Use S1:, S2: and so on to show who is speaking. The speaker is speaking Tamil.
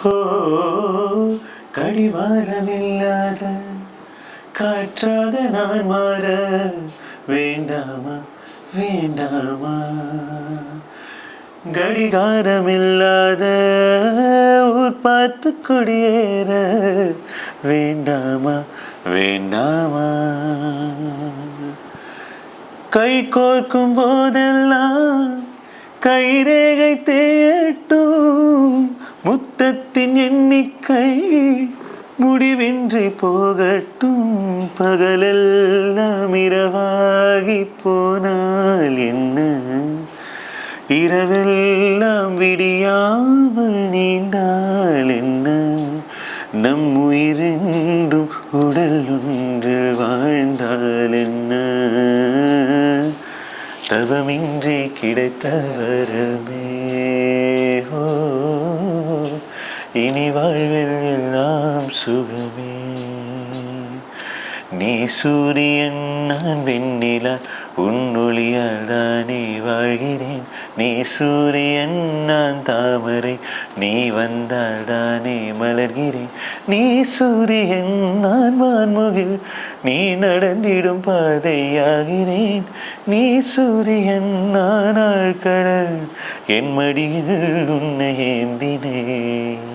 S1: ஓ கடிவாளமில்லாத காற்றாக நான் மாற வேண்டாமா வேண்டாமா கடிகாரமில்லாத ஊர் பார்த்து குடியேற வேண்டாமா வேண்டாமா கை கோர்க்கும் போதெல்லாம் கைரேகை தேயட்டும் முத்தத்தின் எண்ணிக்கை முடிவின்றி போகட்டும் பகலெல்லாம் இரவாகி போனால் என்ன இரவெல்லாம் விடியாமல் நீண்டால் என்ன நம் உயிரென்றும் உடல் ஒன்று வாழ்ந்தால் என்ன தவமின்றி கிடைத்த வரமே ஓ இனி வாழ்வில் எல்லாம் சுகமே நீ சூரியன் நான் வெண்ணிலா உன் ஒளியால் தானே வாழ்கிறேன் நீ சூரியன் நான் தாமரை நீ வந்தால் தானே மலர்கிறேன் நீ சூரியன் நான் வான்முகில் நீ நடந்திடும் பாதையாகிறேன் நீ சூரியன் நான் ஆழ்கடல் என் மடியில் உன்னை ஏந்தினேன்